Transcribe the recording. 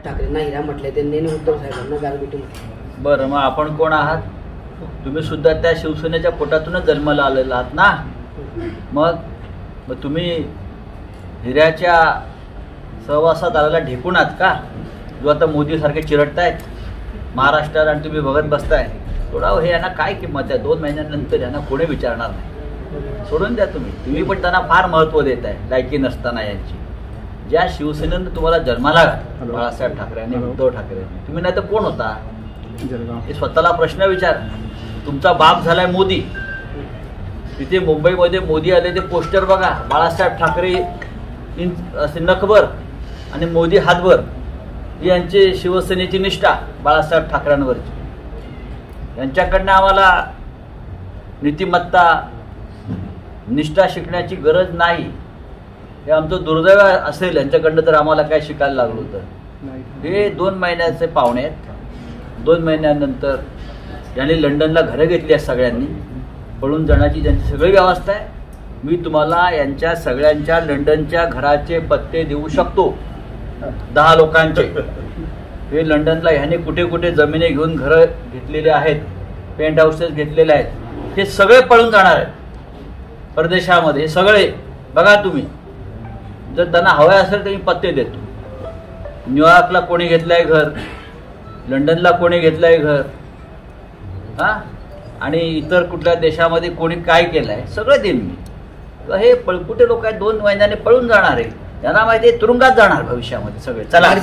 ठाकरेंना हिरा म्हटले, त्यांनी उद्धव साहेबांना गारपिटी म्हटले. बरं, मग आपण कोण आहात? तुम्ही सुद्धा त्या शिवसेनेच्या पोटातूनच जन्माला आलेला आहात ना. मग तुम्ही हिऱ्याच्या सहवासात आलेला ढेकून आहात का, जो आता मोदीसारखे चिरडतायत महाराष्ट्रात आणि तुम्ही बघत बसताय? थोडा हे यांना काय किंमत आहे? 2 महिन्यानंतर यांना कोणी विचारणार नाही. सोडून द्या तुम्ही पण त्यांना फार महत्त्व देत आहे लायकी नसताना यांची. ज्या शिवसेनेनं तुम्हाला जन्माला घातला, बाळासाहेब ठाकरे आणि उद्धव ठाकरे, तुम्ही नाही तर कोण होता? हे स्वतःला प्रश्न विचार. तुमचा बाप झालाय मोदी. तिथे मुंबईमध्ये मोदी आले ते पोस्टर बघा, बाळासाहेब ठाकरे असे नखभर आणि मोदी हातभर. ही यांची शिवसेनेची निष्ठा बाळासाहेब ठाकरेंवरची. यांच्याकडनं आम्हाला नीतिमत्ता निष्ठा शिकण्याची गरज नाही. हे आमचं दुर्दैव असेल यांच्याकडनं तर आम्हाला काय शिकायला लागलो तर. हे 2 महिन्याचे पाहुणे आहेत. 2 महिन्यानंतर यांनी लंडनला घरं घेतली आहेत सगळ्यांनी. पळून जाण्याची ज्यांची सगळी व्यवस्था आहे. मी तुम्हाला यांच्या सगळ्यांच्या लंडनच्या घराचे पत्ते देऊ शकतो, 10 लोकांचे. हे लंडनला ह्याने कुठे कुठे जमिनी घेऊन घरं घेतलेले आहेत, पेंट हाऊसेस घेतलेले आहेत. हे सगळे पळून जाणार आहेत परदेशामध्ये. हे सगळे बघा तुम्ही. जर त्यांना हवं असेल तर मी पत्ते देतो. न्यूयॉर्कला कोणी घेतलंय घर, लंडनला कोणी घेतलंय घर, आणि इतर कुठल्या देशामध्ये कोणी काय केलंय सगळं देईन मी. हे पळकुटे लोक आहेत, 2 महिन्याने पळून जाणार आहे. त्यांना माहिती आहे तुरुंगात जाणार भविष्यामध्ये सगळे. चला.